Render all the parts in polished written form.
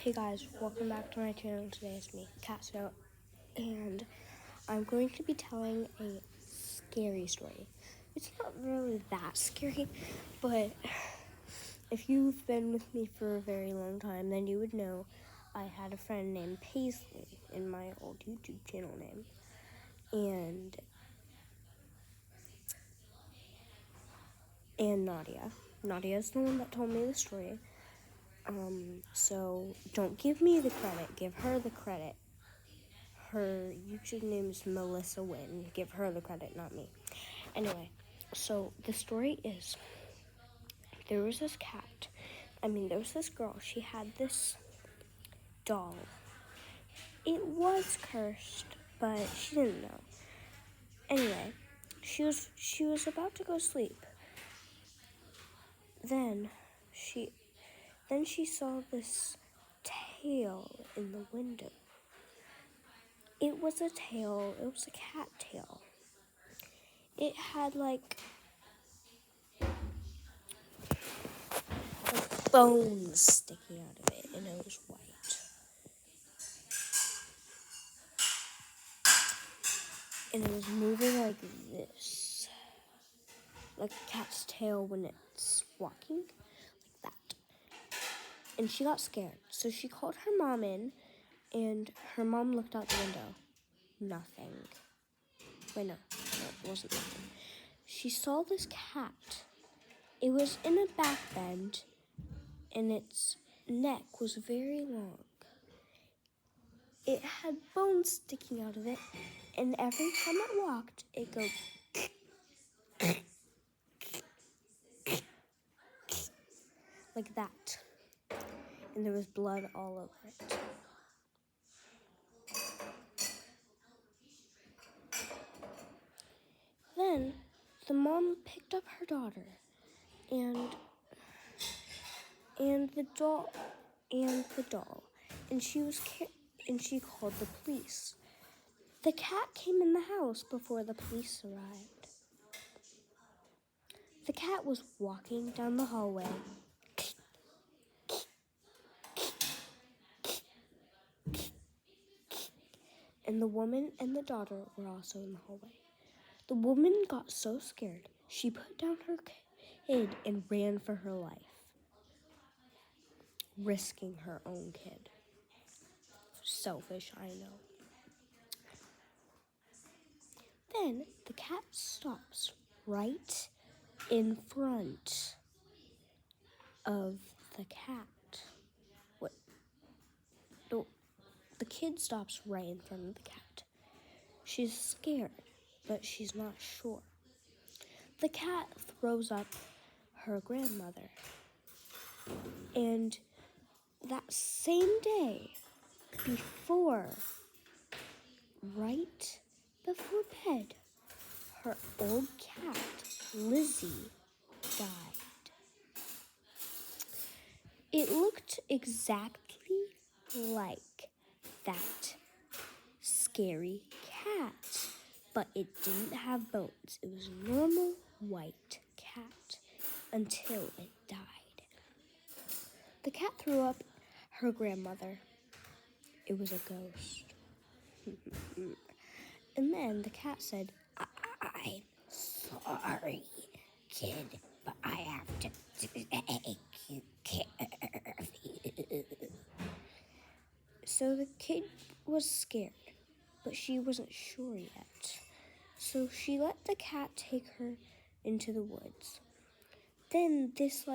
Hey guys, welcome back to my channel. Today it's me, Catso, and I'm going to be telling a scary story. It's not really that scary, but if you've been with me for a very long time, then you would know I had a friend named Paisley in my old YouTube channel name, and Nadia. Nadia is the one that told me the story. So don't give me the credit, give her the credit. Her YouTube name is Melissa Wynn. Give her the credit, not me. Anyway, so the story is there was this girl. She had this doll. It was cursed, but she didn't know. Anyway, she was about to go sleep. Then she saw this tail in the window. It was a cat tail. It had like bones sticking out of it, and it was white. And it was moving like this. Like a cat's tail when it's walking, like that. And she got scared. So she called her mom in, and her mom looked out the window. Nothing. Wait, no, it wasn't nothing. She saw this cat. It was in a back bend, and its neck was very long. It had bones sticking out of it, and every time it walked, it go like that. And there was blood all over it. Then the mom picked up her daughter and the doll and she called the police. The cat came in the house before the police arrived. The cat was walking down the hallway. And the woman and the daughter were also in the hallway. The woman got so scared, she put down her kid and ran for her life, risking her own kid. Selfish, I know. Then the cat stops right in front of the cat. What? No, the kid stops right in front of the cat. She's scared, but she's not sure. The cat throws up her grandmother. And that same day, right before bed, her old cat, Lizzie, died. It looked exactly like that scary cat, but it didn't have bones. It was a normal white cat until it died. The cat threw up her grandmother. It was a ghost. And then the cat said, "I'm sorry, kid, but I have to take care of you." So the kid was scared, but she wasn't sure yet. So she let the cat take her into the woods. Then this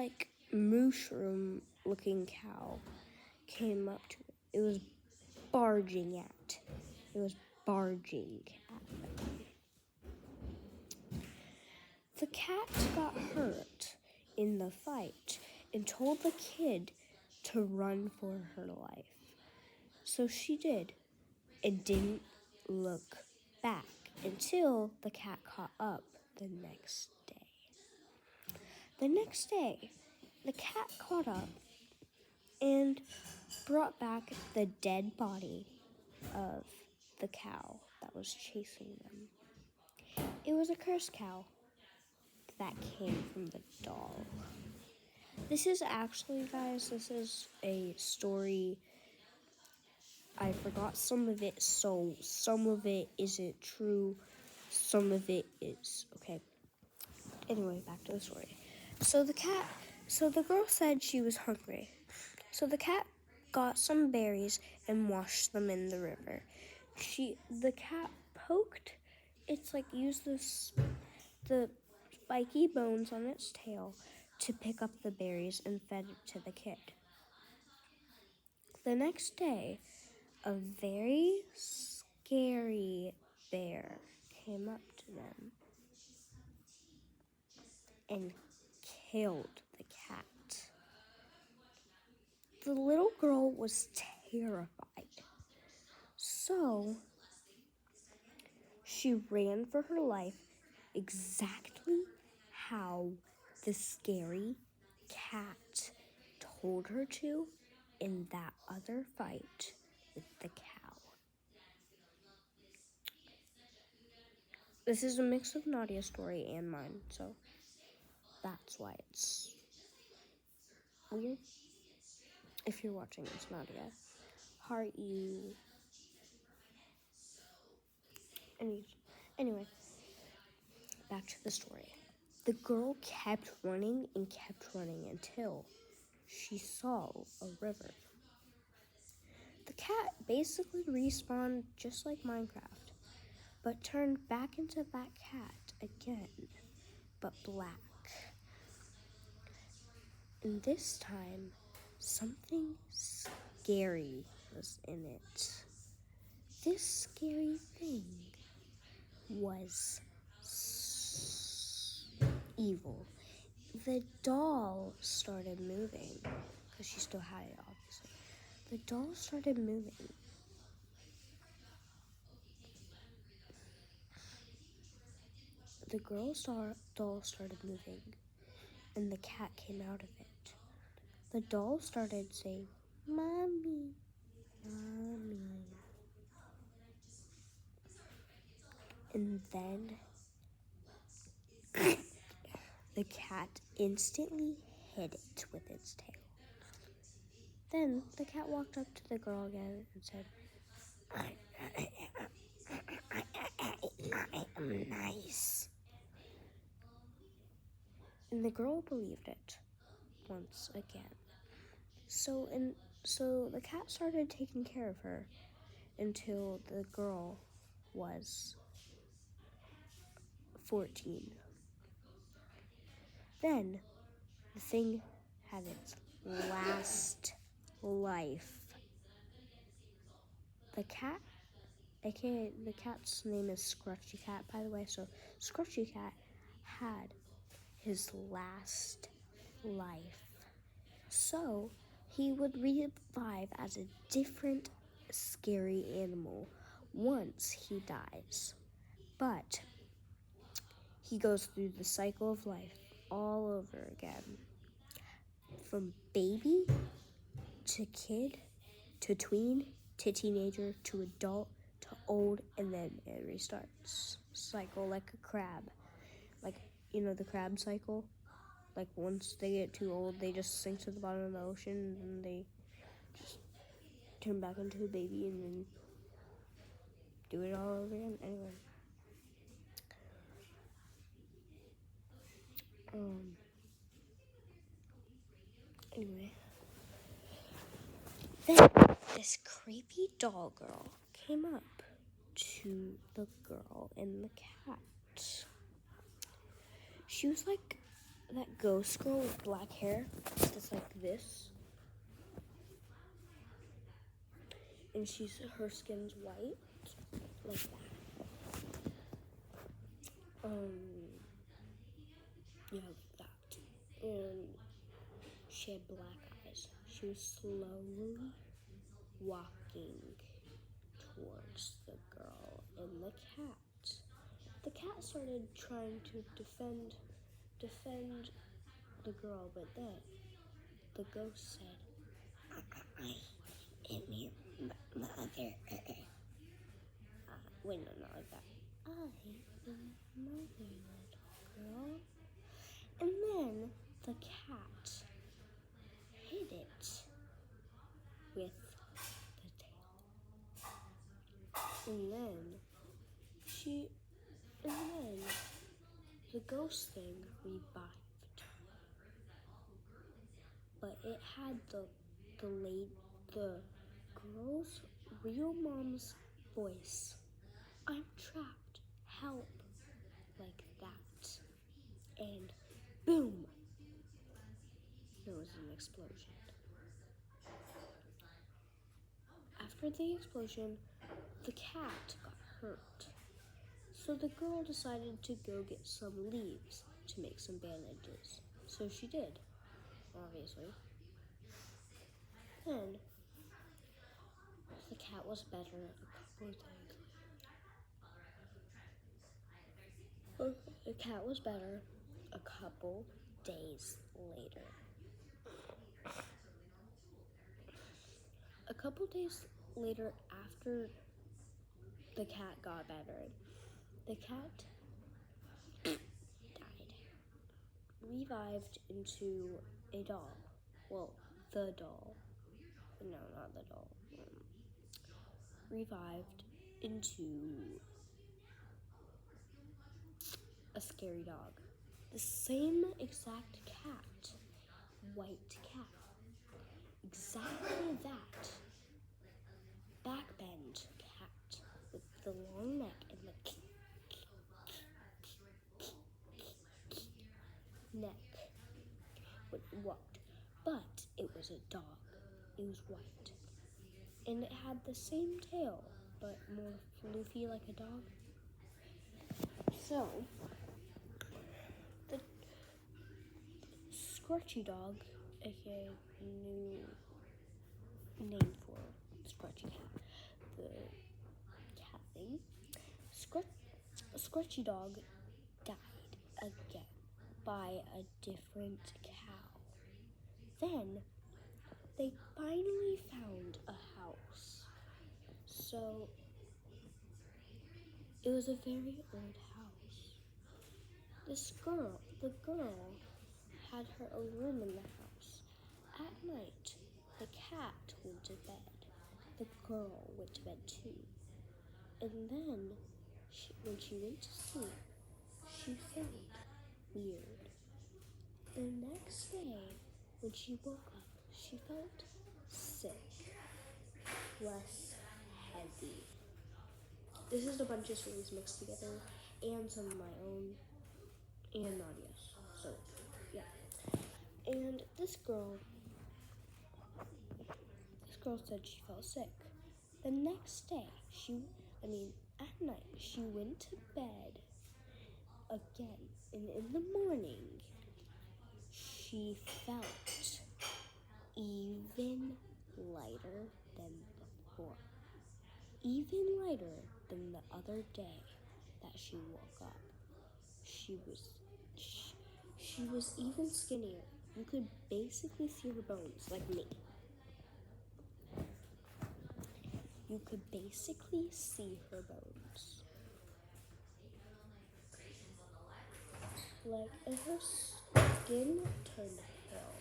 mushroom-looking cow came up to it. It was barging at them. The cat got hurt in the fight and told the kid to run for her life. So she did and didn't look back until the cat caught up the next day. The next day, the cat caught up and brought back the dead body of the cow that was chasing them. It was a cursed cow that came from the doll. This is a story I forgot some of it, so some of it isn't true, some of it is. Okay. Anyway, back to the story. So the girl said she was hungry. So the cat got some berries and washed them in the river. The cat poked, used the spiky bones on its tail to pick up the berries and fed it to the kid. The next day, a very scary bear came up to them and killed the cat. The little girl was terrified. So she ran for her life exactly how the scary cat told her to in that other fight with the cow. This is a mix of Nadia's story and mine, so that's why it's weird. If you're watching, it's Nadia. Heart you. Anyway, back to the story. The girl kept running and kept running until she saw a river. The cat basically respawned just like Minecraft, but turned back into that cat again, but black. And this time, something scary was in it. This scary thing was evil. The doll started moving, because she still had it, obviously. The doll started moving. The doll started moving, and the cat came out of it. The doll started saying, "Mommy, Mommy." And then the cat instantly hit it with its tail. Then the cat walked up to the girl again and said, I am nice. And the girl believed it once again. So the cat started taking care of her until the girl was 14. Then the thing had its last life. The cat, aka the cat's name is Scrutchy Cat, by the way. So Scrutchy Cat had his last life. So he would revive as a different scary animal once he dies. But he goes through the cycle of life all over again. From baby to kid to tween to teenager to adult to old, and then it restarts. Cycle like a crab. Like, the crab cycle? Like, once they get too old, they just sink to the bottom of the ocean, and they just turn back into a baby and then do it all over again. Anyway. Then this creepy doll girl came up to the girl and the cat. She was like that ghost girl with black hair, just like this. And her skin's white, like that. Yeah, like that. And she had black eyes. She was slowly walking towards the girl and the cat. The cat started trying to defend the girl, but then the ghost said, I am your mother. Wait, no, not like that. I am your mother, little girl. And then the cat hit it with the tail. And then the ghost thing revived, but it had the girl's real mom's voice. I'm trapped, help, like that. And boom, there was an explosion. After the explosion, the cat got hurt. So the girl decided to go get some leaves to make some bandages. So she did, obviously. Then the cat was better a couple of days. The cat was better a couple days later. A couple days later, after the cat got better, the cat died, revived into a doll. Well, the doll. No, not the doll. Revived into a scary dog. The same exact cat. White cat. Exactly that. Backbend cat with the long neck and the neck walked. But it was a dog. It was white. And it had the same tail, but more floofy like a dog. So, the Scrutchy dog, aka new name for Scrutchy cat, the cat thing, Scrutchy dog died again by a different cow. Then they finally found a house. So it was a very old house. The girl had her own room in the house. At night, the cat went to bed. The girl went to bed too. And then, when she went to sleep, she felt weird. The next day, when she woke up, she felt sick, less heavy. This is a bunch of stories mixed together, and some of my own, and Nadia's. So, yeah. And this girl said she felt sick. The next day, at night, she went to bed again. And in the morning, she felt even lighter than before. Even lighter than the other day that she woke up. She was even skinnier. You could basically see her bones, like me. You could basically see her bones. And her skin turned pale.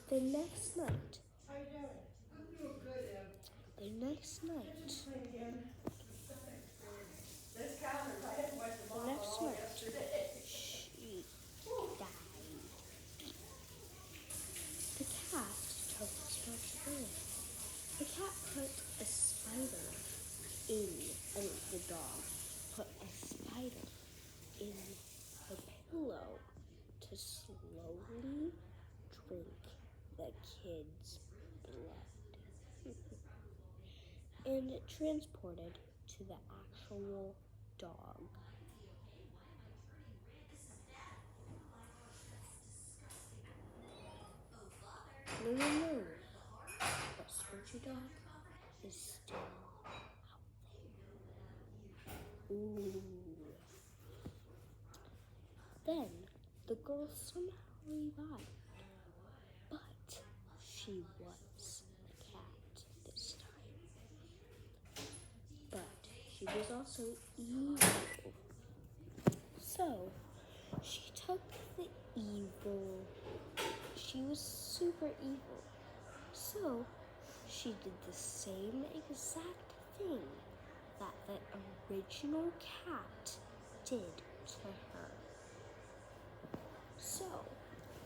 The next night, she died. The cat took responsibility. The cat put a spider the dog put a spider in the pillow to slowly drink the kid's blood. And it transported to the actual dog. No. But Scrutchy dog is still out there. Ooh. Then the girl somehow revived, but she was a cat this time. But she was also evil. So she took the evil. She was super evil. So she did the same exact thing that the original cat did to her. So,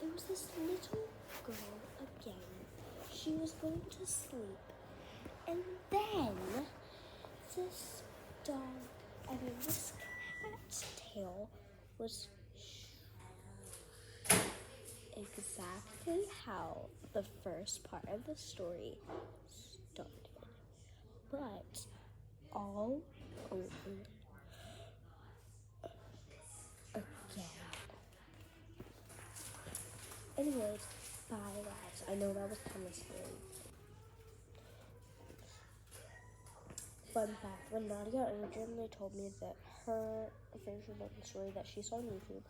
there was this little girl again. She was going to sleep. And then this this cat's tail was exactly how the first part of the story started. But all over again. Anyways, bye guys. I know that was kind of scary. Fun fact, when Nadia originally told me that her version of the story that she saw on YouTube,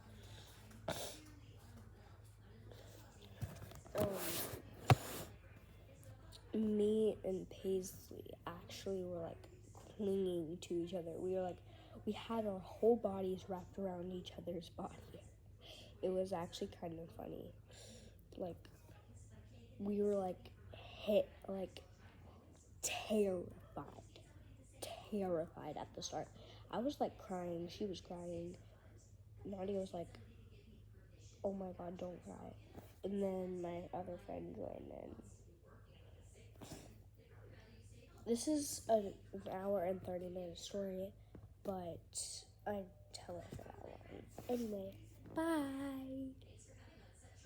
me and Paisley actually were like clinging to each other. We had our whole bodies wrapped around each other's body. It was actually kind of funny. Like, we were like terrified at the start. I was like crying, she was crying. Nadia was like, oh my god, don't cry. And then my other friend joined in. This is an hour and 30-minute story, but I tell it for that long. Anyway, bye.